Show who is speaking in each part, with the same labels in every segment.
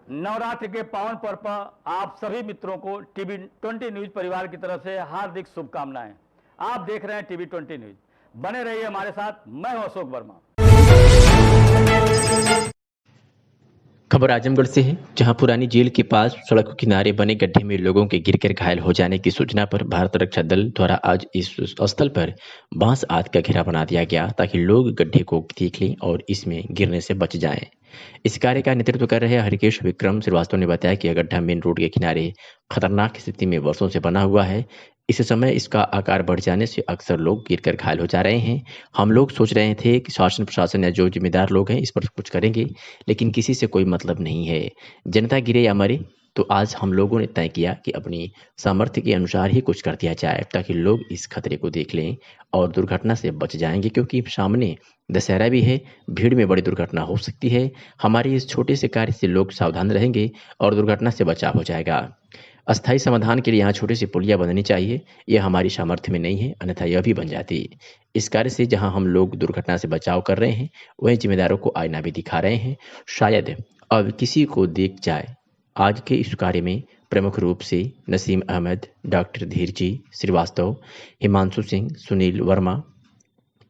Speaker 1: नवरात्रि के पावन पर्व पर आप सभी मित्रों को टीवी 20 न्यूज परिवार की तरफ से हार्दिक शुभकामनाएं। आप देख रहे हैं टीवी 20 न्यूज। बने रहिए हमारे साथ। मैं हूं अशोक वर्मा।
Speaker 2: खबर आजमगढ़ से है, जहां पुरानी जेल के पास सड़क किनारे बने गड्ढे में लोगों के गिरकर घायल हो जाने की सूचना पर भारत रक्षा दल द्वारा आज इस स्थल पर बांस आदि का घेरा बना दिया गया ताकि लोग गड्ढे को देख लें और इसमें गिरने से बच जाएं। इस कार्य का नेतृत्व कर रहे हरिकेश विक्रम श्रीवास्तव ने बताया कि यह गड्ढा मेन रोड के किनारे खतरनाक स्थिति में वर्षों से बना हुआ है। इस समय इसका आकार बढ़ जाने से अक्सर लोग गिरकर घायल हो जा रहे हैं। हम लोग सोच रहे थे कि शासन प्रशासन या जो जिम्मेदार लोग हैं इस पर कुछ करेंगे, लेकिन किसी से कोई मतलब नहीं है। जनता गिरे या मरे, तो आज हम लोगों ने तय किया कि अपनी सामर्थ्य के अनुसार ही कुछ कर दिया जाए ताकि लोग इस खतरे को देख लें और दुर्घटना से बच जाएंगे, क्योंकि सामने दशहरा भी है, भीड़ में बड़ी दुर्घटना हो सकती है। हमारे इस छोटे से कार्य से लोग सावधान रहेंगे और दुर्घटना से बचाव हो जाएगा। अस्थायी समाधान के लिए यहाँ छोटी सी पुलिया बननी चाहिए। यह हमारी सामर्थ्य में नहीं है, अन्यथा यह भी बन जाती। इस कार्य से जहाँ हम लोग दुर्घटना से बचाव कर रहे हैं, वहीं जिम्मेदारों को आईना भी दिखा रहे हैं। शायद अब किसी को देख जाए। आज के इस कार्य में प्रमुख रूप से नसीम अहमद, डॉक्टर धीरजी श्रीवास्तव, हिमांशु सिंह, सुनील वर्मा,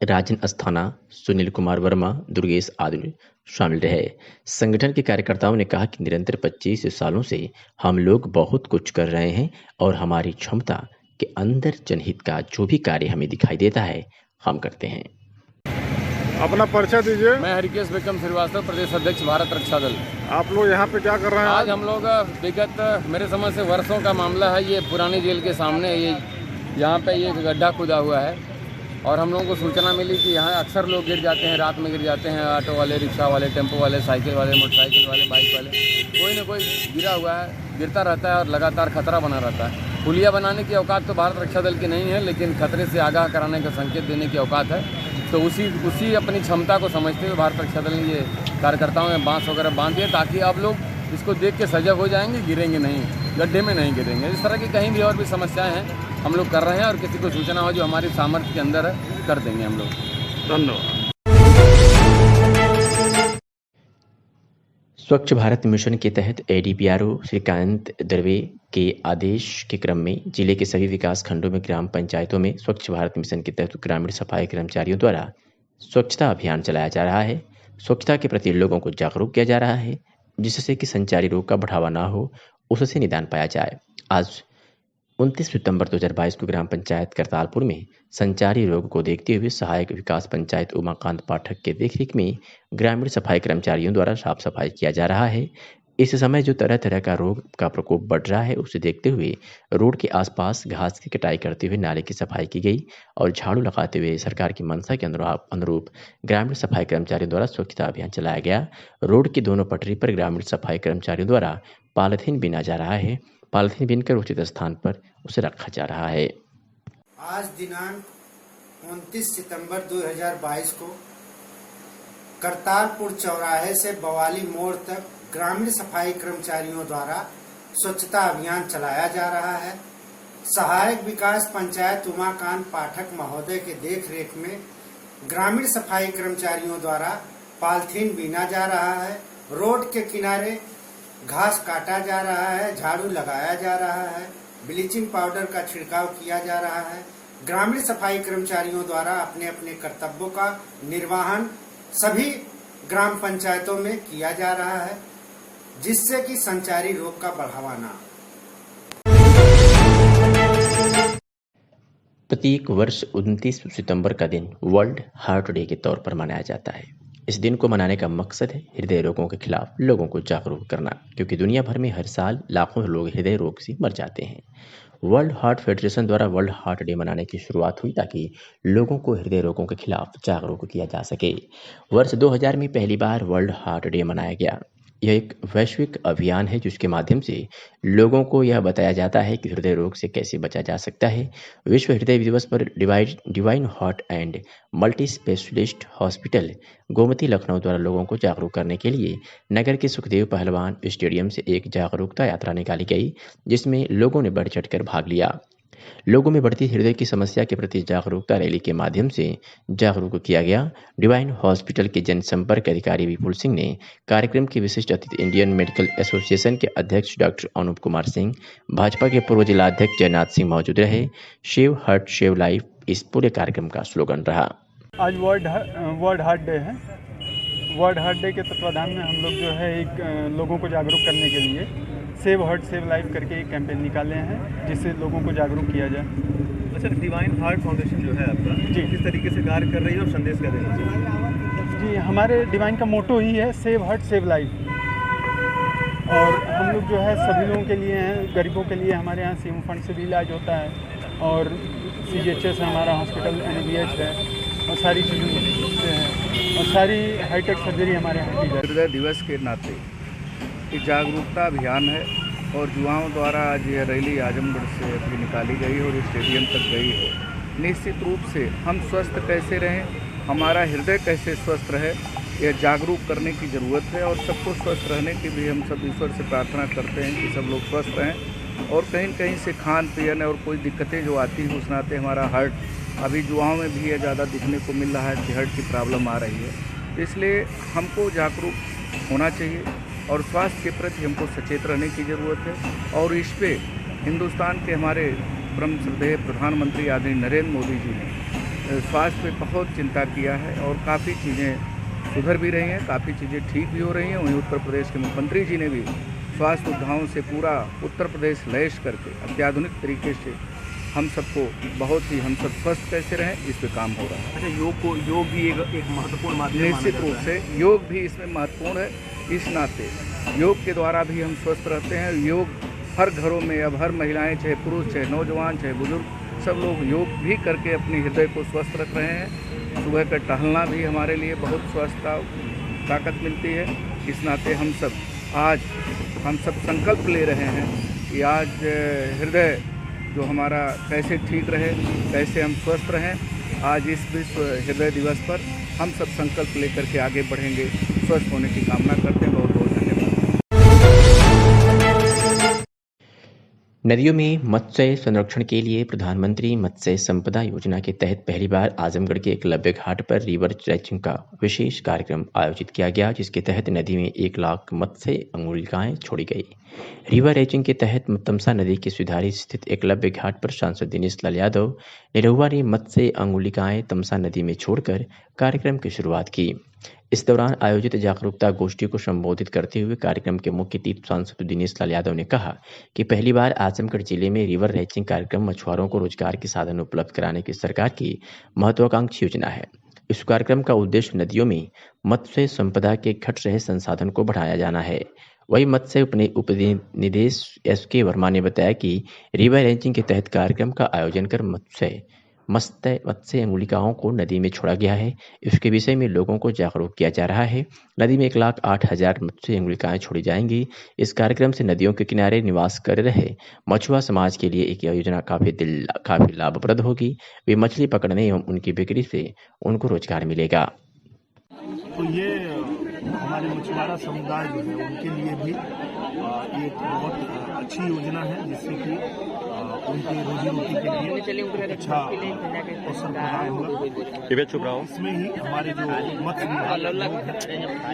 Speaker 2: राजन अस्थाना, सुनील कुमार वर्मा, दुर्गेश आदि शामिल रहे। संगठन के कार्यकर्ताओं ने कहा कि निरंतर 25 सालों से हम लोग बहुत कुछ कर रहे हैं और हमारी क्षमता के अंदर जनहित का जो भी कार्य हमें दिखाई देता है हम करते हैं।
Speaker 3: अपना परिचय दीजिए।
Speaker 4: मैं हरिकेश विक्रम श्रीवास्तव, प्रदेश अध्यक्ष भारत रक्षा दल।
Speaker 3: आप लोग यहाँ पे क्या कर रहे हैं?
Speaker 4: आज हम लोग विगत मेरे समझ से वर्षों का मामला है। ये पुरानी जेल के सामने यहाँ पे ये गड्ढा खुदा हुआ है और हम लोगों को सूचना मिली कि यहाँ अक्सर लोग गिर जाते हैं, रात में गिर जाते हैं। ऑटो वाले, रिक्शा वाले, टेम्पो वाले, साइकिल वाले, मोटरसाइकिल वाले, बाइक वाले, कोई न कोई गिरा हुआ है, गिरता रहता है और लगातार खतरा बना रहता है। पुलिया बनाने की औकात तो भारत रक्षा दल की नहीं है, लेकिन खतरे से आगाह कराने का संकेत देने की औकात है। तो उसी अपनी क्षमता को समझते हुए भारत रक्षा दल ने ये कार्यकर्ताओं में बांस वगैरह बांध दिए ताकि अब लोग इसको देख के सजग हो जाएंगे, गिरेंगे नहीं, गड्ढे में नहीं गिरेंगे। इस तरह की कहीं भी और भी समस्याएं हैं हम लोग कर रहे हैं और किसी को सूचना हो जो हमारी सामर्थ्य के अंदर है कर देंगे हम लोग।
Speaker 3: धन्यवाद।
Speaker 2: स्वच्छ भारत मिशन के तहत एडीपीआरओ श्रीकांत दरवे के आदेश के क्रम में जिले के सभी विकास खंडों में ग्राम पंचायतों में स्वच्छ भारत मिशन के तहत ग्रामीण सफाई कर्मचारियों द्वारा स्वच्छता अभियान चलाया जा रहा है। स्वच्छता के प्रति लोगों को जागरूक किया जा रहा है, जिससे कि संचारी रोग का बढ़ावा ना हो, उससे निदान पाया जाए। आज 29 सितंबर 2022 को ग्राम पंचायत करतालपुर में संचारी रोग को देखते हुए सहायक विकास पंचायत उमाकांत पाठक के देखरेख में ग्रामीण सफाई कर्मचारियों द्वारा साफ सफाई किया जा रहा है। इस समय जो तरह तरह का रोग का प्रकोप बढ़ रहा है, उसे देखते हुए रोड के आसपास घास की कटाई करते हुए नाले की सफाई की गई और झाड़ू लगाते हुए सरकार की मंशा के अनुरूप ग्रामीण सफाई कर्मचारियों द्वारा स्वच्छता अभियान चलाया गया। रोड की दोनों पटरी पर ग्रामीण सफाई कर्मचारियों द्वारा पॉलिथीन बिना जा रहा है। पॉलिथीन बिनकर उचित स्थान पर उसे रखा जा रहा है।
Speaker 5: आज दिनांक 29 सितंबर 2022 को करतारपुर चौराहे से बवाली मोड़ तक ग्रामीण सफाई कर्मचारियों द्वारा स्वच्छता अभियान चलाया जा रहा है। सहायक विकास पंचायत उमाकांत पाठक महोदय के देखरेख में ग्रामीण सफाई कर्मचारियों द्वारा पॉलिथीन बीना जा रहा है, रोड के किनारे घास काटा जा रहा है, झाड़ू लगाया जा रहा है, ब्लीचिंग पाउडर का छिड़काव किया जा रहा है। ग्रामीण सफाई कर्मचारियों द्वारा अपने अपने कर्तव्यों का निर्वहन सभी ग्राम पंचायतों में किया जा रहा है, जिससे कि संचारी रोग का बढ़ावा ना।
Speaker 2: प्रत्येक वर्ष 29 सितंबर का दिन वर्ल्ड हार्ट डे के तौर पर मनाया जाता है। इस दिन को मनाने का मकसद है हृदय रोगों के खिलाफ लोगों को जागरूक करना, क्योंकि दुनिया भर में हर साल लाखों लोग हृदय रोग से मर जाते हैं। वर्ल्ड हार्ट फेडरेशन द्वारा वर्ल्ड हार्ट डे मनाने की शुरुआत हुई ताकि लोगों को हृदय रोगों के खिलाफ जागरूक किया जा सके। वर्ष 2000 में पहली बार वर्ल्ड हार्ट डे मनाया गया। यह एक वैश्विक अभियान है जिसके माध्यम से लोगों को यह बताया जाता है कि हृदय रोग से कैसे बचा जा सकता है। विश्व हृदय दिवस पर divine heart and multi specialist hospital Gomti Lucknow द्वारा लोगों को जागरूक करने के लिए नगर के सुखदेव पहलवान स्टेडियम से एक जागरूकता यात्रा निकाली गई, जिसमें लोगों ने बढ़ चढ़कर भाग लिया। लोगों में बढ़ती हृदय की समस्या के प्रति जागरूकता रैली के माध्यम से जागरूक किया गया। डिवाइन हॉस्पिटल के जनसंपर्क अधिकारी विपुल सिंह ने कार्यक्रम के विशिष्ट अतिथि इंडियन मेडिकल एसोसिएशन के अध्यक्ष डॉक्टर अनुप कुमार सिंह, भाजपा के पूर्व जिलाध्यक्ष जयनाथ सिंह मौजूद रहे। सेव हार्ट सेव लाइफ इस पूरे कार्यक्रम का स्लोगन रहा।
Speaker 6: आज वर्ल्ड हार्ट डे है। वर्ल्ड हार्ट डे के तत्वाधान में हम लोग जो है एक लोगों को जागरूक करने के लिए सेव हार्ट सेव लाइफ करके एक कैंपेन निकाले हैं, जिससे लोगों को जागरूक किया जाए।
Speaker 7: अच्छा, डिवाइन हार्ट फाउंडेशन जो है आपका
Speaker 6: जी,
Speaker 7: किस तरीके से कार्य कर रही है और संदेश क्या देना चाहिए?
Speaker 6: जी, हमारे डिवाइन का मोटो ही है सेव हार्ट सेव लाइफ, और हम लोग जो है सभी लोगों के लिए हैं। गरीबों के लिए हमारे यहाँ सीएम फंड से भी इलाज होता है, और CGHS है हमारा हॉस्पिटल, NABH है, और सारी चीज़ों से है, और सारी हाईटेक सर्जरी हमारे यहाँ की जाती है।
Speaker 8: हृदय दिवस के नाते एक जागरूकता अभियान है, और युवाओं द्वारा आज यह रैली आजमगढ़ से अपनी निकाली गई और स्टेडियम तक गई है। निश्चित रूप से हम स्वस्थ कैसे रहें, हमारा हृदय कैसे स्वस्थ रहे, यह जागरूक करने की ज़रूरत है। और सबको स्वस्थ रहने की भी हम सब ईश्वर से प्रार्थना करते हैं कि सब लोग स्वस्थ रहें। और कहीं कहीं से खान पीन और कोई दिक्कतें जो आती हैं उस नाते हमारा हार्ट अभी युवाओं में भी ये ज़्यादा दिखने को मिल रहा है कि हार्ट की प्रॉब्लम आ रही है। इसलिए हमको जागरूक होना चाहिए और स्वास्थ्य के प्रति हमको सचेत रहने की ज़रूरत है। और इस पे हिंदुस्तान के हमारे परम श्रद्धेय प्रधानमंत्री आदरणीय नरेंद्र मोदी जी ने स्वास्थ्य पे बहुत चिंता किया है, और काफ़ी चीज़ें सुधर भी रही हैं, काफ़ी चीज़ें ठीक भी हो रही हैं। वहीं उत्तर प्रदेश के मुख्यमंत्री जी ने भी स्वास्थ्य सुविधाओं से पूरा उत्तर प्रदेश लैस करके अत्याधुनिक तरीके से हम सबको हम सब स्वस्थ कैसे रहें इस पे काम हो रहा है।
Speaker 7: अच्छा, योग भी एक महत्वपूर्ण माध्यम
Speaker 8: निश्चित रूप से योग भी इसमें महत्वपूर्ण है। इस नाते योग के द्वारा भी हम स्वस्थ रहते हैं। योग हर घरों में अब हर महिलाएं, चाहे पुरुष, चाहे नौजवान, चाहे बुजुर्ग, सब लोग योग भी करके अपने हृदय को स्वस्थ रख रहे हैं। सुबह का टहलना भी हमारे लिए बहुत स्वस्थता ताकत मिलती है। इस नाते हम सब संकल्प ले रहे हैं कि आज हृदय जो हमारा कैसे ठीक रहे, कैसे हम स्वस्थ रहें। आज इस विश्व हृदय दिवस पर हम सब संकल्प लेकर के आगे बढ़ेंगे। स्वस्थ होने की कामना करते हैं। बहुत बहुत धन्यवाद।
Speaker 2: नदियों में मत्स्य संरक्षण के लिए प्रधानमंत्री मत्स्य संपदा योजना के तहत पहली बार आजमगढ़ के एकलव्य घाट पर रिवर रैंचिंग का विशेष कार्यक्रम आयोजित किया गया, जिसके तहत नदी में 1 लाख मत्स्य अंगुलिकाएं छोड़ी गई। रिवर रैंचिंग के तहत तमसा नदी के सुधारी स्थित एकलव्य घाट पर सांसद दिनेश लाल यादव निरहुआ ने मत्स्य अंगुलिकाएं तमसा नदी में छोड़कर कार्यक्रम की शुरुआत की। इस दौरान आयोजित जागरूकता गोष्ठी को संबोधित करते हुए कार्यक्रम के मुख्य अतिथि सांसद दिनेश लाल यादव ने कहा कि पहली बार आजमगढ़ जिले में रिवर रैंचिंग कार्यक्रम मछुआरों को रोजगार के साधन उपलब्ध कराने की सरकार की महत्वाकांक्षी योजना है। इस कार्यक्रम का उद्देश्य नदियों में मत्स्य संपदा के घट रहे संसाधन को बढ़ाया जाना है। वही मत्स्य उपनिदेशक SK वर्मा ने बताया कि रिवर रैंचिंग के तहत कार्यक्रम का आयोजन कर मत्स्य अंगुलिकाओं को नदी में छोड़ा गया है। इसके विषय में लोगों को जागरूक किया जा रहा है। नदी में 1,08,000 मत्स्य अंगुलिकाएं छोड़ी जाएंगी। इस कार्यक्रम से नदियों के किनारे निवास कर रहे मछुआ समाज के लिए एक योजना काफी लाभप्रद होगी। वे मछली पकड़ने एवं उनकी बिक्री से उनको रोजगार मिलेगा।
Speaker 7: तो ये हमारे मछुआरा समुदाय जो है उनके लिए भी एक बहुत अच्छी योजना है, जिससे कि उनकी रोजी रोटी के लिए अच्छा अवसर प्रदान होगा। इसमें ही हमारे जो मत्स्य विभाग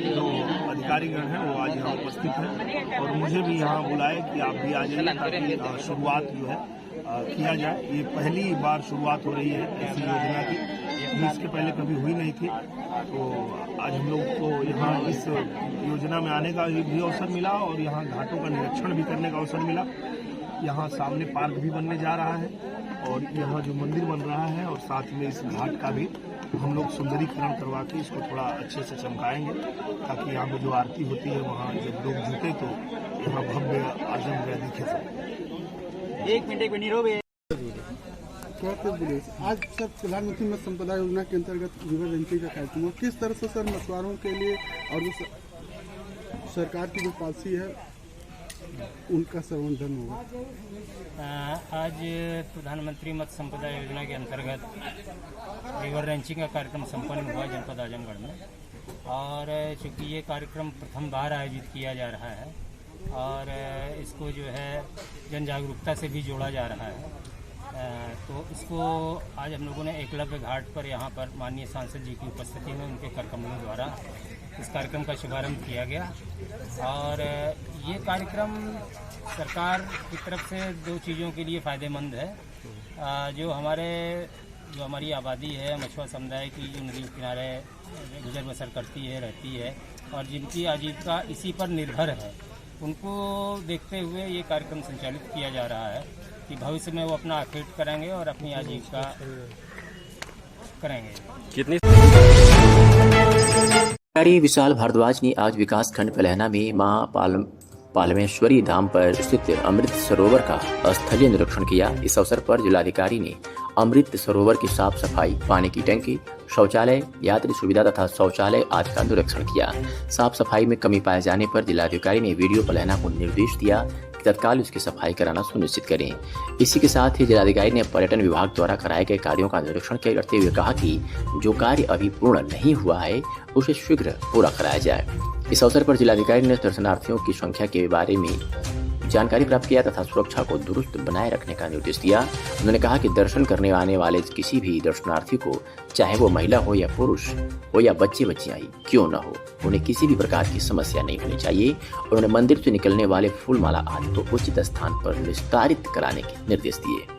Speaker 7: जो अधिकारीगण हैं वो आज यहाँ उपस्थित हैं, और मुझे भी यहाँ बुलाए कि आप भी आ जाइए ताकि शुरुआत जो है किया जाए। ये पहली बार शुरुआत हो रही है ऐसी योजना की, इसके पहले कभी हुई नहीं थी। तो आज हम लोग को यहाँ इस योजना में आने का भी अवसर मिला, और यहाँ घाटों का निरीक्षण भी करने का अवसर मिला। यहाँ सामने पार्क भी बनने जा रहा है, और यहाँ जो मंदिर बन रहा है, और साथ में इस घाट का भी हम लोग सुंदरीकरण करवा के इसको थोड़ा अच्छे से चमकाएंगे, ताकि यहाँ पर जो आरती होती है वहाँ जब लोग जुटे तो यहाँ भव्य आजमगढ़ दिखे। एक मिनट
Speaker 3: आज सर प्रधानमंत्री मत्स्य संपदा योजना के अंतर्गत रिवर रैंचिंग का कार्यक्रम हुआ। किस तरह से सर मछुआरों के लिए और जो सरकार की जो पॉलिसी है उनका संवर्धन होगा?
Speaker 9: आज प्रधानमंत्री मत्स्य संपदा योजना के अंतर्गत रिवर रैंचिंग का कार्यक्रम संपन्न हुआ जनपद आजमगढ़ में, और चूँकि ये कार्यक्रम प्रथम बार आयोजित किया जा रहा है और इसको जो है जन जागरूकता से भी जोड़ा जा रहा है, तो इसको आज हम लोगों ने एकलव्य घाट पर यहाँ पर माननीय सांसद जी की उपस्थिति में उनके कर कमलों द्वारा इस कार्यक्रम का शुभारंभ किया गया। और ये कार्यक्रम सरकार की तरफ से दो चीज़ों के लिए फ़ायदेमंद है। जो हमारी आबादी है, मछुआ समुदाय की, जो नदी किनारे गुजर बसर करती है, रहती है और जिनकी आजीविका इसी पर निर्भर है, उनको देखते हुए ये कार्यक्रम संचालित किया जा रहा है कि भविष्य में वो अपना अफेट करेंगे और अपनी आजीविका करेंगे।
Speaker 2: कितनी विशाल भारद्वाज ने आज विकास खंड पलहना में मां पालमेश्वरी धाम पर स्थित अमृत सरोवर का स्थलीय निरीक्षण किया। इस अवसर पर जिलाधिकारी ने अमृत सरोवर की साफ सफाई, पानी की टंकी, शौचालय, यात्री सुविधा तथा शौचालय आदि का निरीक्षण किया। साफ सफाई में कमी पाए जाने पर जिलाधिकारी ने वीडियो पलहना को निर्देश दिया कि तत्काल उसकी सफाई कराना सुनिश्चित करें। इसी के साथ ही जिलाधिकारी ने पर्यटन विभाग द्वारा कराए गए कार्यों का निरीक्षण करते हुए कहा कि जो कार्य अभी पूर्ण नहीं हुआ है उसे शीघ्र पूरा कराया जाए। इस अवसर पर जिलाधिकारी ने दर्शनार्थियों की संख्या के बारे में जानकारी प्राप्त किया तथा सुरक्षा को दुरुस्त बनाए रखने का निर्देश दिया। उन्होंने कहा कि दर्शन करने आने वाले किसी भी दर्शनार्थी को, चाहे वो महिला हो या पुरुष हो या बच्चियां ही क्यों न हो, उन्हें किसी भी प्रकार की समस्या नहीं होनी चाहिए। उन्होंने मंदिर से निकलने वाले फूल माला आदि को उचित स्थान पर विस्तारित कराने के निर्देश दिए।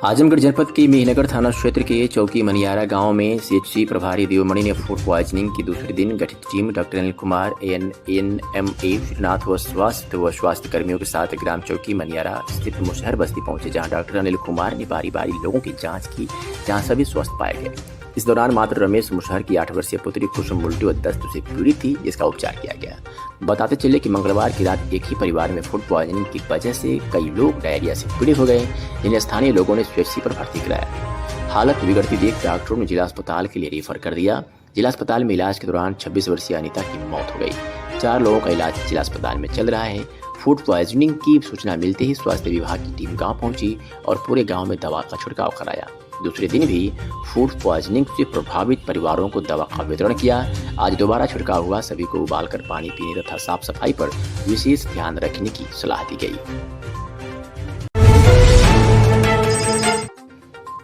Speaker 2: आजमगढ़ जनपद के मेहनगर थाना क्षेत्र के चौकी मनियारा गांव में सीएचसी प्रभारी देवमणि ने फूड पॉइजनिंग की दूसरे दिन गठित team doctor Anil Kumar, ANMA Shrinath व स्वास्थ्य कर्मियों के साथ ग्राम चौकी मनियारा स्थित मुशहर बस्ती पहुंचे, जहां डॉक्टर अनिल कुमार ने बारी बारी लोगों की जांच की, जहां सभी स्वस्थ पाए गए। इस दौरान मात्र रमेश मुशहर की 8 वर्षीय पुत्री कुसुम उल्टी व दस्त से पीड़ित थी, जिसका उपचार किया गया। बताते चले कि मंगलवार की रात एक ही परिवार में फूड पॉइजनिंग की वजह से कई लोग डायरिया से पीड़ित हो गए, जिन्हें स्थानीय लोगों ने सीएचसी पर भर्ती कराया। हालत बिगड़ती देख डॉक्टरों ने जिला अस्पताल के लिए रेफर कर दिया। जिला अस्पताल में इलाज के दौरान 26 वर्षीय अनिता की मौत हो गई। 4 लोगों का इलाज जिला अस्पताल में चल रहा है। फूड पॉइजनिंग की सूचना मिलते ही स्वास्थ्य विभाग की टीम गाँव पहुंची और पूरे गाँव में दवा का छिड़काव कराया। दूसरे दिन भी फूड पॉइजनिंग से प्रभावित परिवारों को दवा का वितरण किया। आज दोबारा छिड़काव हुआ। सभी को उबालकर पानी पीने तथा साफ सफाई पर विशेष ध्यान रखने की सलाह दी गई।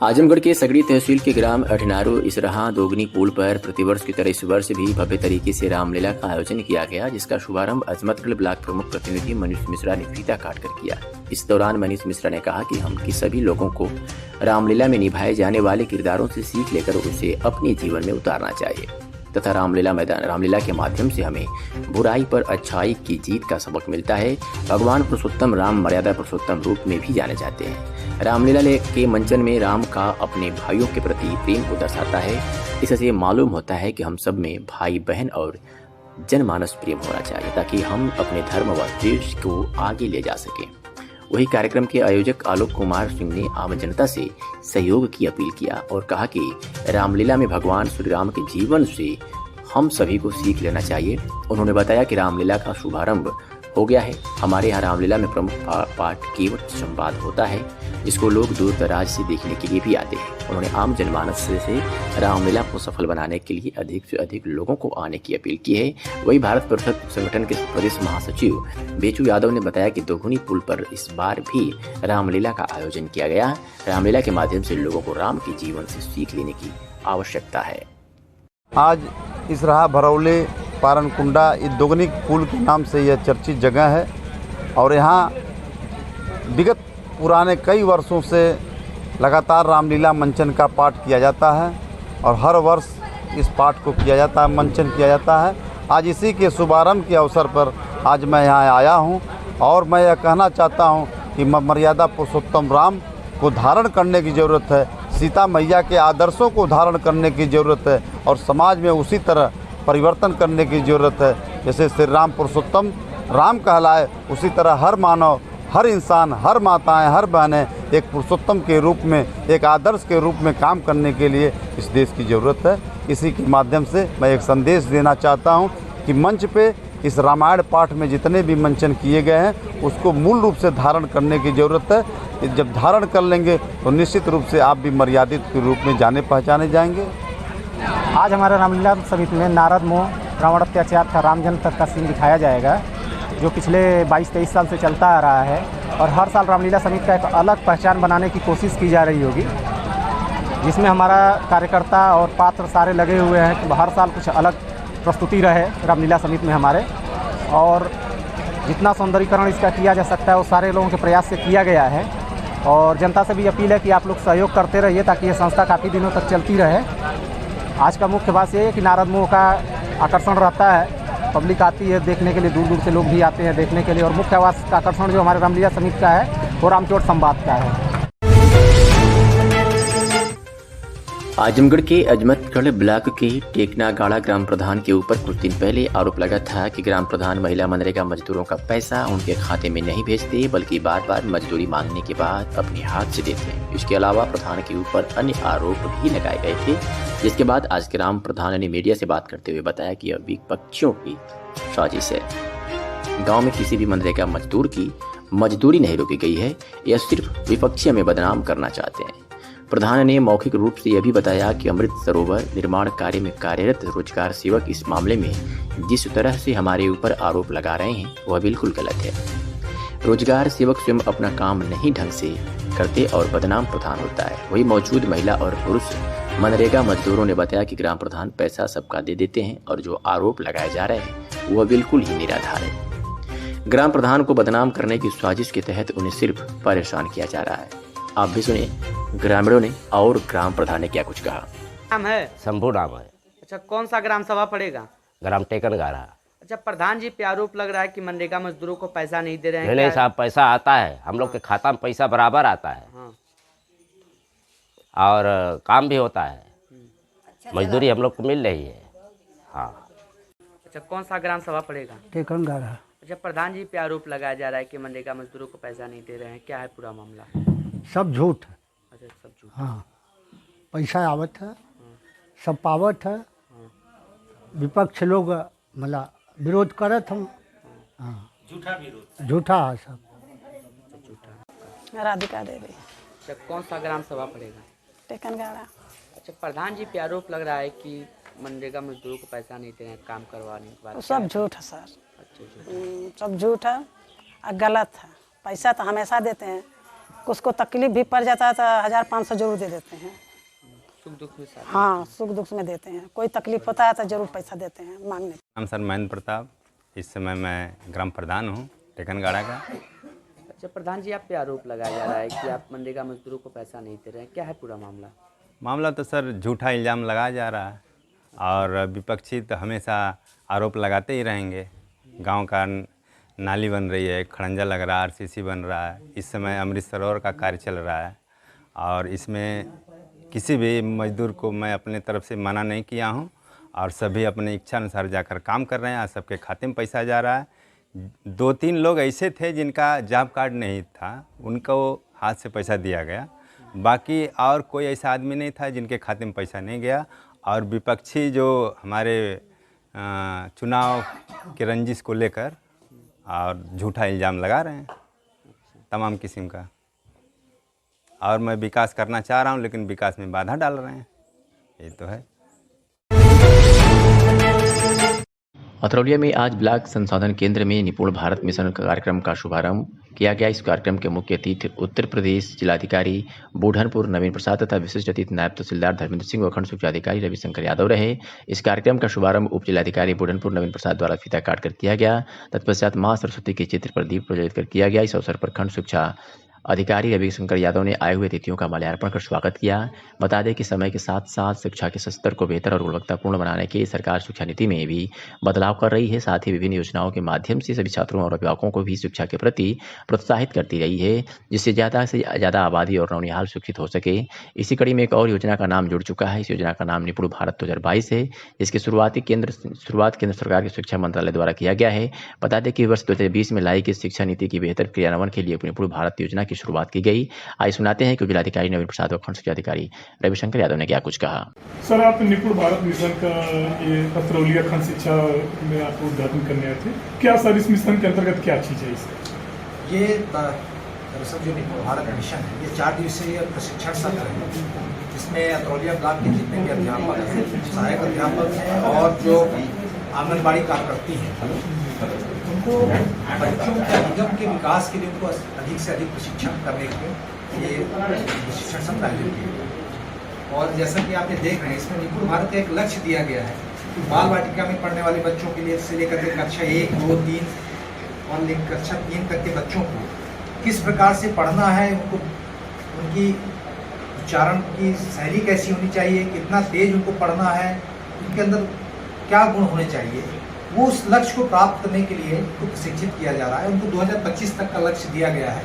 Speaker 2: आजमगढ़ के सगड़ी तहसील के ग्राम अठनारू इसरहा दोगनी पुल पर प्रतिवर्ष की तरह इस वर्ष भी भव्य तरीके से रामलीला का आयोजन किया गया, जिसका शुभारंभ अजमतगढ़ ब्लॉक प्रमुख प्रतिनिधि मनीष मिश्रा ने फीता काटकर किया। इस दौरान मनीष मिश्रा ने कहा कि हम की सभी लोगों को रामलीला में निभाए जाने वाले किरदारों से सीख लेकर उसे अपने जीवन में उतारना चाहिए तथा रामलीला के माध्यम से हमें बुराई पर अच्छाई की जीत का सबक मिलता है। भगवान पुरुषोत्तम राम मर्यादा पुरुषोत्तम रूप में भी जाने जाते हैं। रामलीला के मंचन में राम का अपने भाइयों के प्रति प्रेम को दर्शाता है। इससे मालूम होता है कि हम सब में भाई बहन और जनमानस प्रेम होना चाहिए ताकि हम अपने धर्म व देश को आगे ले जा सकें। वही कार्यक्रम के आयोजक आलोक कुमार सिंह ने आम जनता से सहयोग की अपील किया और कहा कि रामलीला में भगवान श्री राम के जीवन से हम सभी को सीख लेना चाहिए। उन्होंने बताया कि रामलीला का शुभारंभ हो गया है। हमारे यहाँ रामलीला में प्रमुख पाठ केवट संवाद होता है, जिसको लोग दूर दराज से देखने के लिए भी आते हैं। उन्होंने आम जनमानस से रामलीला को सफल बनाने के लिए अधिक से अधिक लोगों को आने की अपील की है। वही भारत परिषद संगठन के प्रदेश महासचिव बेचू यादव ने बताया कि दोगुनी पुल पर इस बार भी रामलीला का आयोजन किया गया। रामलीला के माध्यम से लोगों को राम के जीवन से सीख लेने की आवश्यकता है।
Speaker 10: आज इसरहा भरौले पारनकुंडा ये दोगनी पुल के नाम से यह चर्चित जगह है और यहाँ विगत पुराने कई वर्षों से लगातार रामलीला मंचन का पाठ किया जाता है और हर वर्ष इस पाठ को किया जाता है, मंचन किया जाता है। आज इसी के शुभारंभ के अवसर पर आज मैं यहाँ आया हूँ और मैं यह कहना चाहता हूँ कि मर्यादा पुरुषोत्तम राम को धारण करने की ज़रूरत है, सीता मैया के आदर्शों को धारण करने की ज़रूरत है और समाज में उसी तरह परिवर्तन करने की ज़रूरत है। जैसे श्री राम पुरुषोत्तम राम कहलाए, उसी तरह हर मानव, हर इंसान, हर माताएं, हर बहनें एक पुरुषोत्तम के रूप में, एक आदर्श के रूप में काम करने के लिए इस देश की ज़रूरत है। इसी के माध्यम से मैं एक संदेश देना चाहता हूं कि मंच पे इस रामायण पाठ में जितने भी मंचन किए गए हैं उसको मूल रूप से धारण करने की ज़रूरत है। जब धारण कर लेंगे तो निश्चित रूप से आप भी मर्यादित के रूप में जाने पहचाने जाएंगे।
Speaker 11: आज हमारा रामलीला समिति में नारद मोह रावण अत्याचार का राम जन्म तक का सीन दिखाया जाएगा। जो पिछले 22-23 साल से चलता आ रहा है, और हर साल रामलीला समिति का एक अलग पहचान बनाने की कोशिश की जा रही होगी, जिसमें हमारा कार्यकर्ता और पात्र सारे लगे हुए हैं कि हर साल कुछ अलग प्रस्तुति रहे रामलीला समिति में हमारे, और जितना सौंदर्यीकरण इसका किया जा सकता है वो सारे लोगों के प्रयास से किया गया है। और जनता से भी अपील है कि आप लोग सहयोग करते रहिए ताकि ये संस्था काफ़ी दिनों तक चलती रहे। आज का मुख्य बात ये है कि नारद मुंह का आकर्षण रहता है, पब्लिक आती है देखने के लिए, दूर दूर से लोग भी आते हैं देखने के लिए, और मुख्य आकर्षण जो हमारे रामलीला समिति का है वो रामचोट संवाद का है।
Speaker 2: आजमगढ़ के अजमतगढ़ ब्लॉक के टेकनागाड़ा ग्राम प्रधान के ऊपर कुछ दिन पहले आरोप लगा था कि ग्राम प्रधान महिला मनरेगा मजदूरों का पैसा उनके खाते में नहीं भेजते, बल्कि बार बार मजदूरी मांगने के बाद अपने हाथ से देते। इसके अलावा प्रधान के ऊपर अन्य आरोप भी लगाए गए थे, जिसके बाद आज ग्राम प्रधान ने मीडिया से बात करते हुए बताया कि यह विपक्षियों की साजिश है। गाँव में किसी भी मनरेगा मजदूर की मजदूरी नहीं रोकी गई है, यह सिर्फ विपक्षी हमें बदनाम करना चाहते हैं। प्रधान ने मौखिक रूप से यह भी बताया कि अमृत सरोवर निर्माण कार्य में कार्यरत रोजगार सेवक इस मामले में जिस तरह से हमारे ऊपर आरोप लगा रहे हैं वह बिल्कुल गलत है। रोजगार सेवक स्वयं अपना काम नहीं ढंग से करते और बदनाम प्रधान होता है। वही मौजूद महिला और पुरुष मनरेगा मजदूरों ने बताया कि ग्राम प्रधान पैसा सबका दे देते हैं और जो आरोप लगाए जा रहे हैं वह बिल्कुल ही निराधार है। ग्राम प्रधान को बदनाम करने की साजिश के तहत उन्हें सिर्फ परेशान किया जा रहा है। आप भी सुने ग्रामीणों ने और ग्राम प्रधान ने क्या कुछ कहा।
Speaker 12: नाम है
Speaker 13: शंभू नाम है।
Speaker 12: अच्छा, कौन सा ग्राम सभा पड़ेगा?
Speaker 13: ग्राम टेकनगाड़ा।
Speaker 12: अच्छा, प्रधान जी पे आरोप लग रहा है कि मनरेगा मजदूरों को पैसा नहीं दे रहे हैं।
Speaker 13: नहीं साहब, पैसा आता है, हम लोग के खाता में पैसा बराबर आता है।
Speaker 12: हाँ।
Speaker 13: और काम भी होता है, मजदूरी हम लोग को मिल रही है। हाँ।
Speaker 12: अच्छा, कौन सा ग्राम सभा पड़ेगा?
Speaker 11: टेकनगाड़ा।
Speaker 12: अच्छा, प्रधान जी पे आरोप लगाया जा रहा है कि मनरेगा मजदूरों को पैसा नहीं दे रहे हैं, क्या है पूरा मामला?
Speaker 11: सब झूठ है।
Speaker 12: अच्छा, सब झूठ।
Speaker 11: हाँ, पैसा आवत है, सब पावत है, विपक्ष लोग मतलब विरोध करत हम। हाँ,
Speaker 9: झूठा विरोध,
Speaker 11: झूठा है सब।
Speaker 14: राधिका देवी।
Speaker 12: अच्छा, कौन सा ग्राम सभा पड़ेगा?
Speaker 14: टेकनगाड़ा।
Speaker 12: अच्छा, प्रधान जी पे आरोप लग रहा है कि मनरेगा मजदूरों को पैसा नहीं दे रहे हैं काम करवाने के बाद।
Speaker 14: सब झूठ है सर।
Speaker 12: अच्छा,
Speaker 14: सब झूठ है और गलत है। पैसा तो हमेशा देते हैं, उसको तकलीफ भी पड़ जाता है तो 1500 जरूर दे देते हैं।
Speaker 12: सुख दुख में साथ।
Speaker 14: हाँ, सुख दुख में देते हैं। कोई तकलीफ होता है तो जरूर पैसा देते हैं मांगने।
Speaker 15: नाम सर महेंद्र प्रताप। इस समय मैं ग्राम प्रधान हूँ टेकनगाड़ा का।
Speaker 12: अच्छा, प्रधान जी आप पे आरोप लगाया जा रहा है कि आप मनरेगा मजदूरों को पैसा नहीं दे रहे हैं, क्या है पूरा मामला?
Speaker 15: मामला तो सर झूठा इल्ज़ाम लगाया जा रहा है और विपक्षी तो हमेशा आरोप लगाते ही रहेंगे। गांव का नाली बन रही है, खड़ंजा लग रहा है, आरसीसी बन रहा है, इस समय अमृत सरोवर का कार्य चल रहा है और इसमें किसी भी मजदूर को मैं अपने तरफ से मना नहीं किया हूं और सभी अपने इच्छा अनुसार जाकर काम कर रहे हैं। आज सबके खाते में पैसा जा रहा है। 2-3 लोग ऐसे थे जिनका जॉब कार्ड नहीं था, उनको हाथ से पैसा दिया गया। बाकी और कोई ऐसा आदमी नहीं था जिनके खाते में पैसा नहीं गया। और विपक्षी जो हमारे चुनाव के रंजिश को लेकर और झूठा इल्ज़ाम लगा रहे हैं तमाम किस्म का। और मैं विकास करना चाह रहा हूं लेकिन विकास में बाधा डाल रहे हैं, ये तो है।
Speaker 2: अतरौलिया में आज ब्लॉक संशोधन केंद्र में निपुण भारत मिशन कार्यक्रम का शुभारंभ किया गया। इस कार्यक्रम के मुख्य अतिथि उत्तर प्रदेश जिलाधिकारी बूढ़नपुर नवीन प्रसाद तथा विशिष्ट अतिथि नायब तहसीलदार धर्मेंद्र सिंह व खंड सूची अधिकारी रविशंकर यादव रहे। इस कार्यक्रम का शुभारंभ उप जिलाधिकारी बूढ़नपुर नवीन प्रसाद द्वारा फीता काटकर किया गया। तत्पश्चात मां सरस्वती के चित्र पर दीप प्रज्वलित कर किया गया। इस अवसर पर खंड शिक्षा अधिकारी रविशंकर यादव ने आए हुए अतिथियों का माल्यार्पण कर स्वागत किया। बता दें कि समय के साथ साथ शिक्षा के स्तर को बेहतर और गुणवत्तापूर्ण बनाने के लिए सरकार शिक्षा नीति में भी बदलाव कर रही है। साथ ही विभिन्न योजनाओं के माध्यम से सभी छात्रों और अभिभावकों को भी शिक्षा के प्रति प्रोत्साहित करती रही है, जिससे ज़्यादा से ज़्यादा आबादी और नौनिहाल शिक्षित हो सके। इसी कड़ी में एक और योजना का नाम जुड़ चुका है। इस योजना का नाम निपुण भारत 2022 है, जिसकी शुरुआत केंद्र सरकार के शिक्षा मंत्रालय द्वारा किया गया है। बता दें कि वर्ष 2020 में लाई गई शिक्षा नीति की बेहतर क्रियान्वयन के लिए निपुण भारत योजना की शुरुआत की गई। आइए सुनाते हैं कि जिलाधिकारी नवीन प्रसाद और खंड शिक्षा अधिकारी रविशंकर यादव ने क्या कुछ कहा।
Speaker 16: सर, आप निपुण भारत मिशन का ये अतरौलिया खंड शिक्षा में आप उद्घाटन करने आए थे, क्या सर इस मिशन के अंतर्गत क्या चीज़ है इसका?
Speaker 17: ये दरअसल जो निपुण भारत मिशन है ये 4 दिवसीय प्रशिक्षण सत्र है, जिसमें अतरौलिया ब्लॉक के जितने भी अध्यापक हैं, सहायक अध्यापक हैं और जो आंगनबाड़ी कार्यकर्ती हैं, उनको उनको बच्चों के अधिगम के विकास के लिए उनको अधिक से अधिक प्रशिक्षण करने के ये प्रशिक्षण सत्र आयोजित किए गए। और जैसा कि आप ये देख रहे हैं, इसमें निपुण भारत का एक लक्ष्य दिया गया है कि बाल वाटिका में पढ़ने वाले बच्चों के लिए से लेकर के कक्षा 1, 2, 3 और कक्षा 3 तक के बच्चों को किस प्रकार से पढ़ना है, उनको उनकी उच्चारण की शैली कैसी होनी चाहिए, कितना तेज उनको पढ़ना है, उनके अंदर क्या गुण होने चाहिए, वो उस लक्ष्य को प्राप्त करने के लिए उनको प्रशिक्षित किया जा रहा है। उनको 2025 तक का लक्ष्य दिया गया है,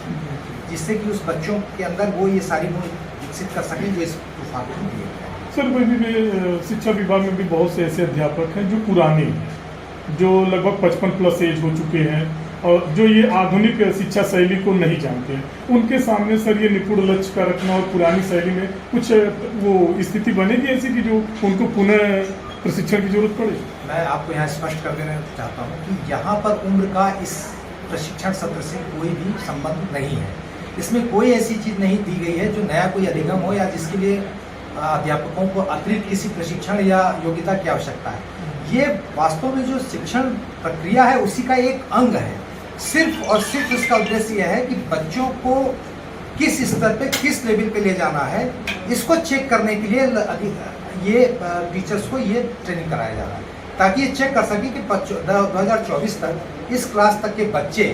Speaker 17: जिससे कि उस बच्चों के अंदर वो ये सारी गुण विकसित कर सकें जो इस तूफान में दिए गए।
Speaker 16: सर, वही शिक्षा विभाग में भी बहुत से ऐसे अध्यापक हैं जो पुराने हैं, जो लगभग 55+ एज हो चुके हैं और जो ये आधुनिक शिक्षा शैली को नहीं जानते हैं। उनके सामने सर ये निपुण लक्ष्य का रखना और पुरानी शैली में कुछ वो स्थिति बनेगी ऐसी कि जो उनको पुनः प्रशिक्षण की जरूरत पड़े?
Speaker 17: मैं आपको यहाँ स्पष्ट कर देना चाहता हूँ कि यहाँ पर उम्र का इस प्रशिक्षण सत्र से कोई भी संबंध नहीं है। इसमें कोई ऐसी चीज़ नहीं दी गई है जो नया कोई अधिगम हो या जिसके लिए अध्यापकों को अतिरिक्त किसी प्रशिक्षण या योग्यता की आवश्यकता है। ये वास्तव में जो शिक्षण प्रक्रिया है उसी का एक अंग है। सिर्फ और सिर्फ इसका उद्देश्य यह है कि बच्चों को किस स्तर पे, किस लेवल पे ले जाना है, इसको चेक करने के लिए ये टीचर्स को ये ट्रेनिंग कराया जा रहा है, ताकि ये चेक कर सके कि 2024 तक इस क्लास तक के बच्चे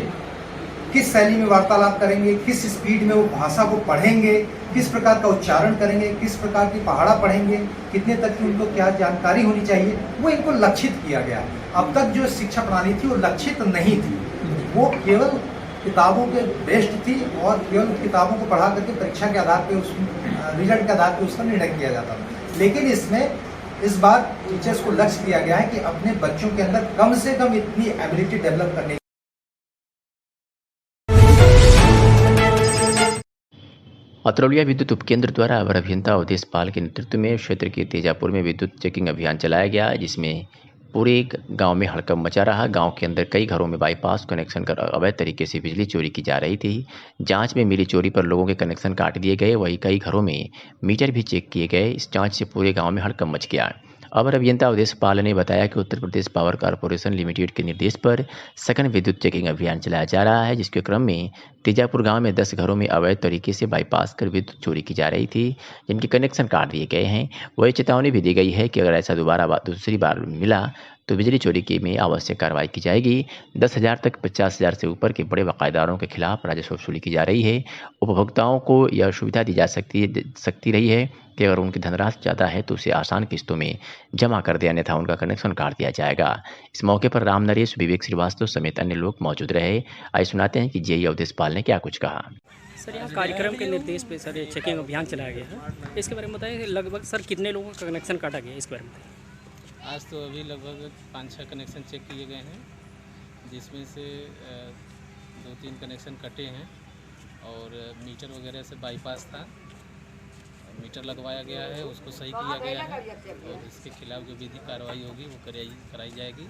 Speaker 17: किस शैली में वार्तालाप करेंगे, किस स्पीड में वो भाषा को पढ़ेंगे, किस प्रकार का उच्चारण करेंगे, किस प्रकार की पहाड़ा पढ़ेंगे, कितने तक की उनको क्या जानकारी होनी चाहिए, वो इनको लक्षित किया गया। अब तक जो शिक्षा प्रणाली थी वो लक्षित नहीं थी, वो केवल किताबों के बेस्ड थी और केवल किताबों को पढ़ा करके परीक्षा के आधार पे, उस रिजल्ट के आधार पे उसका निर्णय किया जाता था। लेकिन इसमें इस बार टीचर्स को लक्ष्य दिया गया है कि अपने बच्चों के अंदर कम से कम इतनी एबिलिटी डेवलप करने।
Speaker 2: अतरौलिया विद्युत उपकेंद्र द्वारा अवर अभियंता अवधेश पाल के नेतृत्व में क्षेत्र के तेजापुर में विद्युत चेकिंग अभियान चलाया गया, जिसमें पूरे गांव में हड़कंप मचा रहा। गांव के अंदर कई घरों में बाईपास कनेक्शन कर अवैध तरीके से बिजली चोरी की जा रही थी। जांच में मिली चोरी पर लोगों के कनेक्शन काट दिए गए, वहीं कई घरों में मीटर भी चेक किए गए। इस जांच से पूरे गांव में हड़कंप मच गया। अवर अभियंता अवधेश पाल ने बताया कि Uttar Pradesh power corporation limited के निर्देश पर सघन विद्युत चेकिंग अभियान चलाया जा रहा है, जिसके क्रम में तेजापुर गांव में 10 घरों में अवैध तरीके से बाईपास कर विद्युत चोरी की जा रही थी, जिनके कनेक्शन काट दिए गए हैं। वही चेतावनी भी दी गई है कि अगर ऐसा दूसरी बार मिला तो बिजली चोरी की में आवश्यक कार्रवाई की जाएगी। 10,000 तक 50,000 से ऊपर के बड़े बकायेदारों के खिलाफ राजस्व वसूली की जा रही है। उपभोक्ताओं को यह सुविधा दी जा सकती रही है कि अगर उनकी धनराशि ज़्यादा है तो उसे आसान किस्तों में जमा कर दे, अन्यथा उनका कनेक्शन काट दिया जाएगा। इस मौके पर राम नरेश, विवेक श्रीवास्तव समेत अन्य लोग मौजूद रहे। आइए सुनाते हैं कि जेई अवधेश पाल ने क्या कुछ कहा।
Speaker 18: सर, यहाँ कार्यक्रम के निर्देश पे सर ये चेकिंग अभियान चलाया गया है, इसके बारे में बताइए। लगभग सर कितने लोगों का कनेक्शन काटा गया, इसके बारे में बताइए।
Speaker 19: आज तो अभी लगभग 5-6 कनेक्शन चेक किए गए हैं, जिसमें से 2-3 कनेक्शन कटे हैं और मीटर वगैरह से बाईपास था, मीटर लगवाया गया है, उसको सही किया गया है और इसके खिलाफ जो विधिक कार्रवाई होगी वो कराई जाएगी।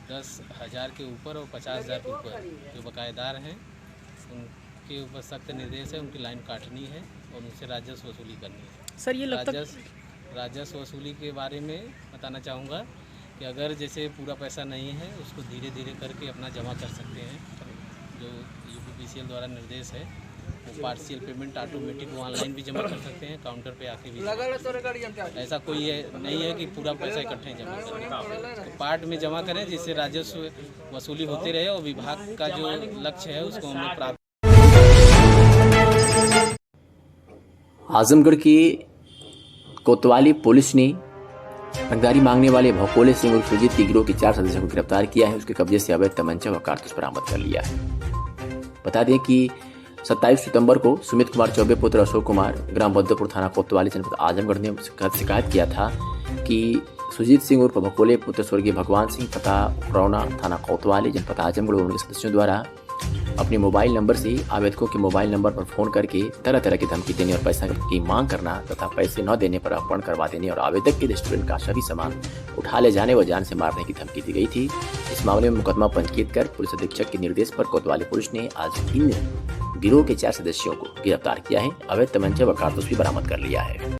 Speaker 19: 10,000 के ऊपर और 50,000 के ऊपर जो बकायेदार हैं उनके ऊपर सख्त निर्देश है, उनकी लाइन काटनी है और उनसे राजस्व वसूली करनी है।
Speaker 18: सर, ये
Speaker 19: राजस्व वसूली के बारे में बताना चाहूँगा कि अगर जैसे पूरा पैसा नहीं है उसको धीरे धीरे करके अपना जमा कर सकते हैं। जो यूपीपीसीएल द्वारा निर्देश है वो पार्शियल पेमेंट ऑटोमेटिक वो ऑनलाइन भी जमा कर सकते हैं, काउंटर पे आके भी। ऐसा कोई नहीं है कि पूरा पैसा इकट्ठे जमा करें, तो पार्ट में जमा करें जिससे राजस्व वसूली होते रहे और विभाग का जो लक्ष्य है उसको हमने प्राप्त।
Speaker 2: आजमगढ़ की कोतवाली पुलिस ने रंगदारी मांगने वाले भकोले सिंह और सुजीत के गिरोह के 4 सदस्यों को गिरफ्तार किया है। उसके कब्जे से अवैध तमंचा व कारतूस बरामद कर लिया है। बता दें कि 27 सितंबर को सुमित कुमार चौबे पुत्र अशोक कुमार ग्राम बद्दोपुर थाना कोतवाली जनपद आजमगढ़ ने शिकायत किया था कि सुजीत सिंह उर्फ भकोले पुत्र स्वर्गीय भगवान सिंह तथा रौना थाना कोतवाली जनपद आजमगढ़ उनके सदस्यों द्वारा अपने मोबाइल नंबर से आवेदकों के मोबाइल नंबर पर फोन करके तरह तरह की धमकी देने और पैसा की मांग करना तथा पैसे न देने पर अपहरण करवा देने और आवेदक के रेस्टोरेंट का सभी सामान उठा ले जाने व जान से मारने की धमकी दी गई थी। इस मामले में मुकदमा पंजीकृत कर पुलिस अधीक्षक के निर्देश पर कोतवाली पुलिस ने आज इन गिरोह के 4 सदस्यों को गिरफ्तार किया है। अवैध तमंचा व कारतूस भी बरामद कर लिया है।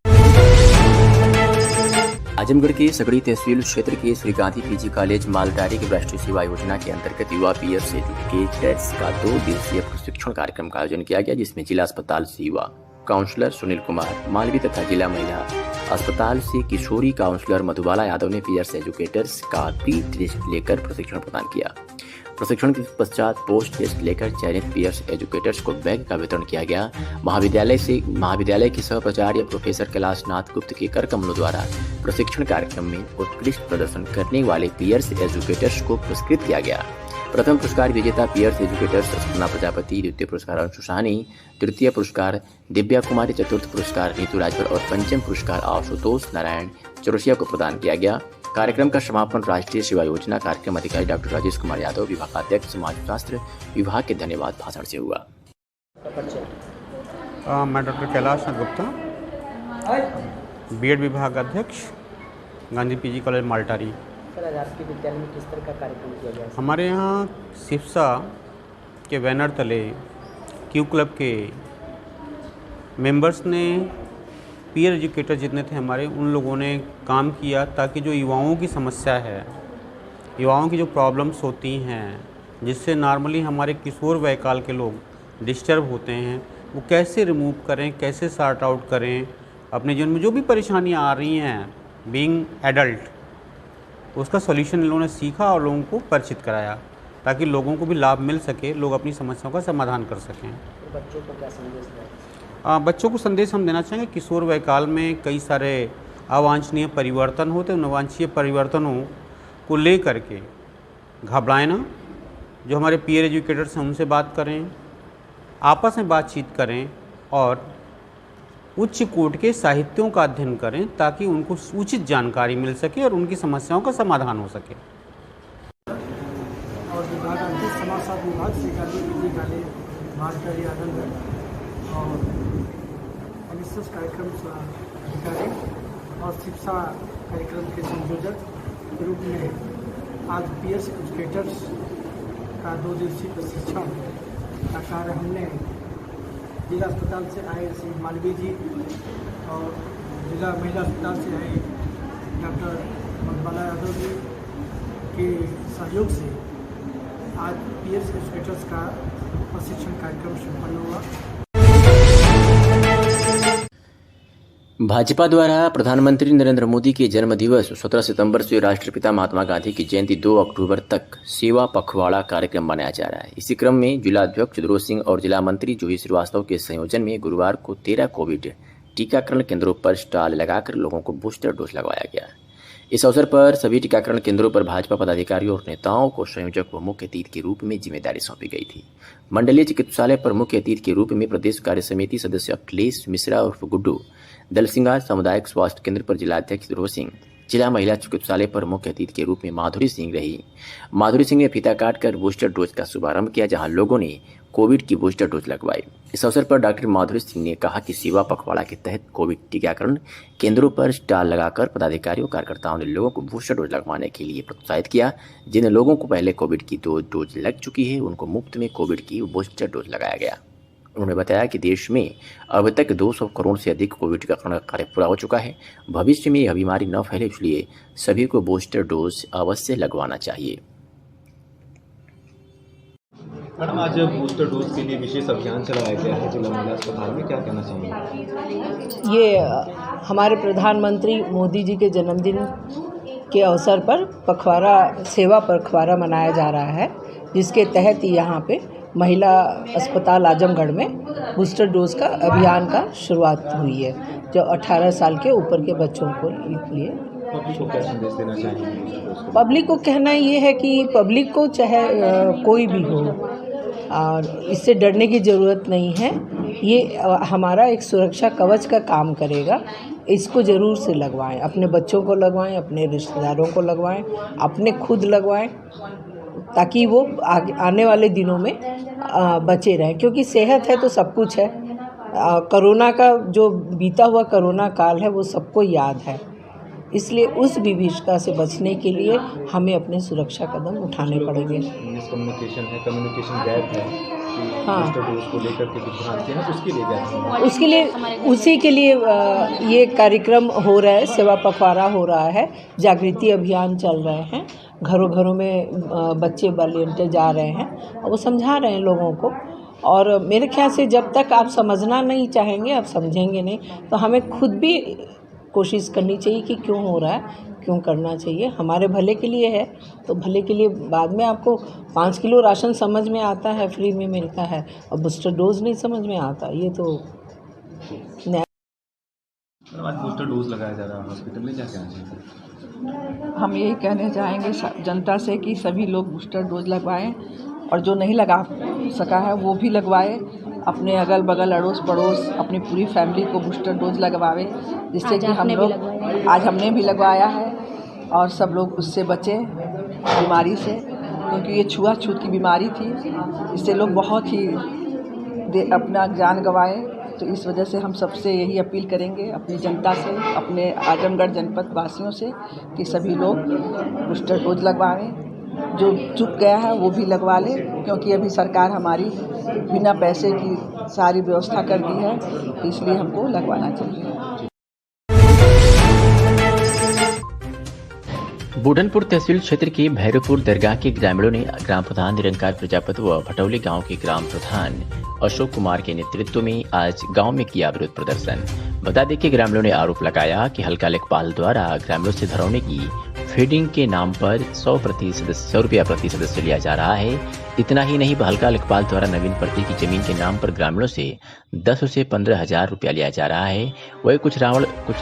Speaker 2: आजमगढ़ के सगड़ी तहसील क्षेत्र के श्री गांधी पीजी कॉलेज मालटारी की राष्ट्रीय सेवा योजना के अंतर्गत युवा पीएस एजुकेटर्स का 2 दिवसीय प्रशिक्षण कार्यक्रम का आयोजन किया गया, जिसमें जिला अस्पताल से युवा काउंसलर सुनील कुमार मालवी तथा जिला महिला अस्पताल से किशोरी काउंसलर मधुबाला यादव ने पीएस एजुकेटर्स का प्री टेस्ट लेकर प्रशिक्षण प्रदान किया। प्रशिक्षण के पश्चात पोस्ट टेस्ट लेकर चयनित पीएस एजुकेटर्स को बैग का वितरण किया गया। महाविद्यालय के सह प्राचार्य प्रोफेसर कैलाशनाथ गुप्त के कर कमलों द्वारा प्रशिक्षण कार्यक्रम में उत्कृष्ट प्रदर्शन करने वाले पीएस एजुकेटर्स को पुरस्कृत किया गया। प्रथम पुरस्कार विजेता पीएस एजुकेटर्स सपना प्रजापति, द्वितीय पुरस्कार अंशु साहनी, तृतीय पुरस्कार दिव्या कुमारी, चतुर्थ पुरस्कार नीतू राजभर और पंचम पुरस्कार आशुतोष नारायण चौरसिया को प्रदान किया गया। कार्यक्रम का समापन राष्ट्रीय सेवा योजना कार्यक्रम अधिकारी डॉक्टर राजेश कुमार यादव, विभागाध्यक्ष समाजशास्त्र विभाग के धन्यवाद भाषण से हुआ।
Speaker 20: मैं डॉक्टर कैलाशनाथ गुप्ता, बीएड विभाग अध्यक्ष, Gandhi PG college Maltari.
Speaker 12: Sir, आज आपके विद्यालय में किस तरह का कार्यक्रम किया गया?
Speaker 20: हमारे यहाँ सिफ्सा के बैनर तले क्यू क्लब के मेंबर्स ने, पीयर एजुकेटर जितने थे हमारे, उन लोगों ने काम किया ताकि जो युवाओं की समस्या है, युवाओं की जो प्रॉब्लम्स होती हैं, जिससे नॉर्मली हमारे किशोर वय काल के लोग डिस्टर्ब होते हैं, वो कैसे रिमूव करें, कैसे सॉर्ट आउट करें, अपने जीवन में जो भी परेशानियां आ रही हैं बीइंग एडल्ट, उसका सॉल्यूशन इन लोगों ने सीखा और लोगों को परिचित कराया ताकि लोगों को भी लाभ मिल सके, लोग अपनी समस्याओं का समाधान कर सकें।
Speaker 12: तो बच्चों को क्या संदेश दें?
Speaker 20: बच्चों को संदेश हम देना चाहेंगे, किशोर वय काल में कई सारे अवांछनीय परिवर्तन होते हैं। उन अवांछनीय परिवर्तनों को ले करके घबराएं ना। जो हमारे पीयर एजुकेटर्स हैं उनसे बात करें, आपस में बातचीत करें और उच्च कोटि के साहित्यों का अध्ययन करें ताकि उनको उचित जानकारी मिल सके और उनकी समस्याओं का समाधान हो सके।
Speaker 21: और विभागाध्यक्ष समाजशास्त्र विभाग से गांधी पीजी कॉलेज मालटारी आजमगढ़ और विशेष कार्यक्रम अधिकारी और शिक्षा कार्यक्रम के संयोजक के रूप में आज पीएस एजुकेटर्स का 2 दिवसीय प्रशिक्षण का कार्य हमने जिला अस्पताल से आए श्री मालवी जी और जिला महिला अस्पताल से आए डॉक्टर मधुबाला यादव जी के सहयोग से आज पीएस एजुकेटर्स का प्रशिक्षण कार्यक्रम संपन्न हुआ।
Speaker 2: भाजपा द्वारा प्रधानमंत्री नरेंद्र मोदी के जन्म दिवस 17 सितंबर से राष्ट्रपिता महात्मा गांधी की जयंती 2 अक्टूबर तक सेवा पखवाड़ा कार्यक्रम मनाया जा रहा है। इसी क्रम में जिलाध्यक्ष ध्रुव सिंह और जिला मंत्री जूही श्रीवास्तव के संयोजन में गुरुवार को 13 कोविड टीकाकरण केंद्रों पर स्टॉल लगाकर लोगों को बूस्टर डोज लगवाया गया। इस अवसर पर सभी टीकाकरण केंद्रों पर भाजपा पदाधिकारियों और नेताओं को संयोजक व मुख्य अतिथि के रूप में जिम्मेदारी सौंपी गई थी। मंडलीय चिकित्सालय पर मुख्य अतिथि के रूप में प्रदेश कार्य समिति सदस्य अखिलेश मिश्रा उर्फ गुड्डू, दलसिंगार सामुदायिक स्वास्थ्य केंद्र पर जिलाध्यक्ष ध्रुव सिंह, जिला महिला चिकित्सालय पर मुख्य अतिथि के रूप में माधुरी सिंह रही। माधुरी सिंह ने फीता काटकर बूस्टर डोज का शुभारंभ किया, जहां लोगों ने कोविड की बूस्टर डोज लगवाई। इस अवसर पर डॉक्टर माधुरी सिंह ने कहा कि सेवा पखवाड़ा के तहत कोविड टीकाकरण केंद्रों पर स्टॉल लगाकर पदाधिकारियों कार्यकर्ताओं ने लोगों को बूस्टर डोज लगवाने के लिए प्रोत्साहित किया। जिन लोगों को पहले कोविड की 2 डोज लग चुकी है उनको मुफ्त में कोविड की बूस्टर डोज लगाया गया। उन्होंने बताया कि देश में अब तक 200 करोड़ से अधिक कोविड टीकाकरण कार्य पूरा हो चुका है। भविष्य में यह बीमारी न फैले, इसलिए सभी को बूस्टर डोज अवश्य लगवाना चाहिए।
Speaker 22: मैडम, आज बूस्टर डोज के लिए विशेष अभियान चलाया गया है जिला महिला अस्पताल में, क्या कहना चाहेंगे?
Speaker 23: ये हमारे प्रधानमंत्री मोदी जी के जन्मदिन के अवसर पर पखवाड़ा, सेवा पखवाड़ा मनाया जा रहा है, जिसके तहत यहाँ पे महिला अस्पताल आजमगढ़ में बूस्टर डोज का अभियान का शुरुआत हुई है, जो 18 साल के ऊपर के बच्चों को लिए।
Speaker 22: पब्लिक को क्या संदेश देना चाहेंगे?
Speaker 23: पब्लिक को कहना ये है कि पब्लिक को चाहे कोई भी हो, और इससे डरने की ज़रूरत नहीं है। ये हमारा एक सुरक्षा कवच का काम करेगा। इसको ज़रूर से लगवाएं, अपने बच्चों को लगवाएं, अपने रिश्तेदारों को लगवाएं, अपने खुद लगवाएं, ताकि वो आने वाले दिनों में बचे रहें, क्योंकि सेहत है तो सब कुछ है। कोरोना का जो बीता हुआ कोरोना काल है वो सबको याद है, इसलिए उस विभीषिका से बचने के लिए हमें अपने सुरक्षा कदम उठाने पड़ेंगे।
Speaker 22: मिसकम्युनिकेशन है, कम्युनिकेशन गैप है, कि
Speaker 23: हाँ।
Speaker 22: बूस्टर डोज को लेकर के कुछ भ्रांति है, उसके लिए क्या
Speaker 23: उसके लिए उसी के लिए ये कार्यक्रम हो रहा है, सेवा पखवाड़ा हो रहा है, जागृति अभियान चल रहे हैं, घरों घरों में बच्चे वॉलंटियर जा रहे हैं और वो समझा रहे हैं लोगों को। और मेरे ख्याल से जब तक आप समझना नहीं चाहेंगे, आप समझेंगे नहीं, तो हमें खुद भी कोशिश करनी चाहिए कि क्यों हो रहा है, क्यों करना चाहिए, हमारे भले के लिए है तो भले के लिए। बाद में आपको 5 किलो राशन समझ में आता है, फ्री में मिलता है, और बूस्टर डोज नहीं समझ में आता, ये तो
Speaker 22: आज बूस्टर डोज लगाया जा रहा है हॉस्पिटल में, क्या कहना चाहिए?
Speaker 1: हम यही कहने चाहेंगे जनता से कि सभी लोग बूस्टर डोज लगवाएं, और जो नहीं लगा सका है वो भी लगवाए, अपने अगल बगल अड़ोस पड़ोस अपनी पूरी फैमिली को बूस्टर डोज लगवावे, जिससे कि हम लोग आज हमने भी लगवाया है और सब लोग उससे बचें बीमारी से, क्योंकि ये छुआछूत की बीमारी थी, इससे लोग बहुत ही अपना जान गंवाए। तो इस वजह से हम सबसे यही अपील करेंगे अपनी जनता से, अपने आजमगढ़ जनपद वासियों से, कि सभी लोग बूस्टर डोज लगवाएं, जो चूक गया है वो भी लगवा ले, क्योंकि अभी सरकार हमारी बिना पैसे की सारी व्यवस्था कर दी है, तो इसलिए हमको लगवाना चाहिए।
Speaker 2: बूढ़नपुर तहसील क्षेत्र के भैरवपुर दरगाह के ग्रामीणों ने ग्राम प्रधान निरंकार प्रजापति व भटौली गांव के ग्राम प्रधान अशोक कुमार के नेतृत्व में आज गांव में किया विरोध प्रदर्शन। बता दें कि ग्रामीणों ने आरोप लगाया कि हल्का लेखपाल द्वारा ग्रामीणों से घरौने की फीडिंग के नाम पर 100 रुपया प्रति सदस्य लिया जा रहा है। इतना ही नहीं, हल्का लेखपाल द्वारा नवीन प्रति की जमीन के नाम पर ग्रामीणों से 10 से 15,000 रुपया लिया जा रहा है। वही कुछ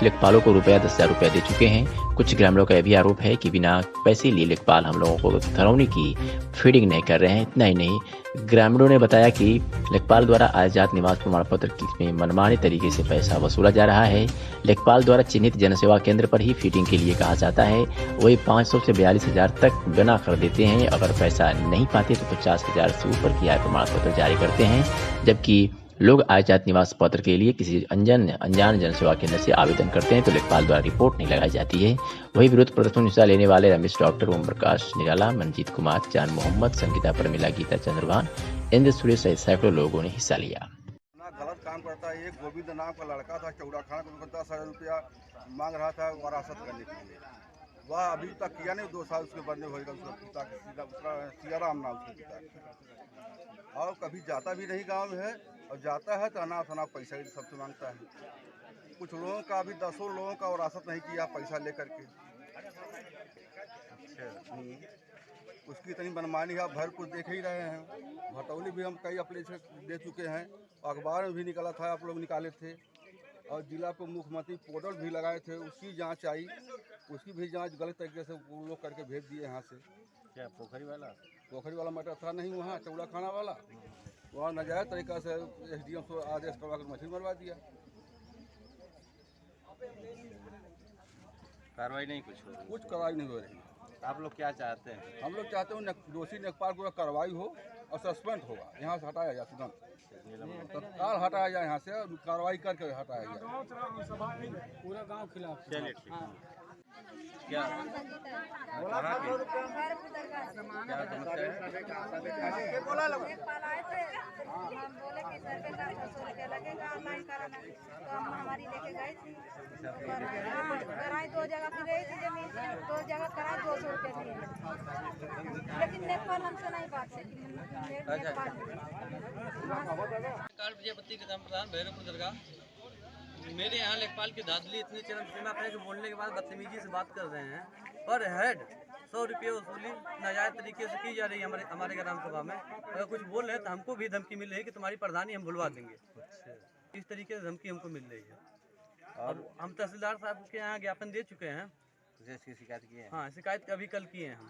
Speaker 2: लेखपालों को रुपया 10,000 रुपया दे चुके हैं। कुछ ग्रामीणों का यह भी आरोप है कि बिना पैसे लिए लेखपाल हम लोगों को घरौनी की फीडिंग नहीं कर रहे हैं। इतना ही नहीं, ग्रामीणों ने बताया कि लेखपाल द्वारा आजाद निवास प्रमाण पत्र में मनमाने तरीके से पैसा वसूला जा रहा है। लेखपाल द्वारा चिन्हित जनसेवा केंद्र पर ही फीडिंग के लिए कहा जाता है, वही 500 से 42,000 तक बना कर देते हैं। अगर पैसा नहीं पाते तो 50,000 से ऊपर की आय प्रमाण पत्र जारी करते हैं, जबकि लोग आजाद निवास पत्र के लिए किसी अनजान जनसेवा केंद्र से आवेदन करते हैं तो लेखपाल द्वारा रिपोर्ट नहीं लगाई जाती है। वही विरोध प्रदर्शन में हिस्सा लेने वाले रमेश डॉक्टर, ओम प्रकाश निराला, मंजीत कुमार, चांद मोहम्मद, संगीता परमिला, गीता चंद्रभान, इंद्र सुरेश सहित सैकड़ों लोगों ने हिस्सा लिया।
Speaker 4: गलत काम करता है। एक गोविंद नाम का लड़का था, चौड़ाखाना को 10,000 रुपया मांग रहा था वरासत करने के लिए। वह अभी तक किया नहीं, 2 साल उसके बनने होगा। उसका पिता सियाराम नाम उसके पिता, और कभी जाता भी नहीं गांव में है, और जाता है तो अनाप शनाप पैसा ही सबसे मांगता है। कुछ लोगों का अभी 10 लोगों का वरासत नहीं किया पैसा लेकर के। उसकी इतनी मनमानी है, भर कुछ देख ही रहे हैं। भटौली भी हम कई एप्लीकेशन दे चुके हैं, अखबार में भी निकला था, आप लोग निकाले थे, और जिला को मुख्यमंत्री पोर्टल भी लगाए थे। उसकी जांच आई, उसकी भी जांच गलत तरीके से वो लोग करके भेज दिए यहाँ से।
Speaker 5: क्या पोखरी वाला
Speaker 4: मटर था नहीं, वहाँ चौड़ाखाना वाला, वहाँ नाजायज तरीका से SDM को आदेश करवा कर मछली मरवा दिया।
Speaker 5: कार्रवाई नहीं कुछ
Speaker 4: कार्रवाई नहीं हो रही।
Speaker 5: आप लोग क्या चाहते हैं?
Speaker 4: हम लोग चाहते हैं दोषी लेखपाल को कार्रवाई हो और सस्पेंड होगा, यहाँ से हटाया जाए, तुरंत तत्काल हटाया जाए, यहाँ से कार्रवाई करके हटाया जाए।
Speaker 5: पूरा गांव खिलाफ। चलिए ठीक है। क्या कहाँ की क्या समस्या है?
Speaker 24: बोले कि सर पे 10 रुपया लगेगा ऑनलाइन कराना, तो हम हमारी लेके गए थे, कराई 2 जगह की रही थी जमीन, 2 जगह कराई 200 रुपये दिए, लेकिन लेखपाल हमसे नहीं बात से
Speaker 25: प्रजापति के प्रधान भैरवपुर दरगाह। मेरे यहाँ लेखपाल की धांधली इतनी चरम सीमा पे कि बोलने के बाद बदतमीजी से बात कर रहे हैं। पर हेड 100 रुपये वसूली नाजायज तरीके से की जा रही है हमारे ग्राम सभा में। अगर कुछ बोल रहे हैं तो हमको भी धमकी मिल रही है कि तुम्हारी प्रधानी हम भुलवा देंगे। इस तरीके से धमकी हमको मिल रही है। और हम तहसीलदार साहब के यहाँ ज्ञापन दे चुके हैं।
Speaker 5: शिकायत की है?
Speaker 25: हाँ, शिकायत अभी कल किए हैं हम।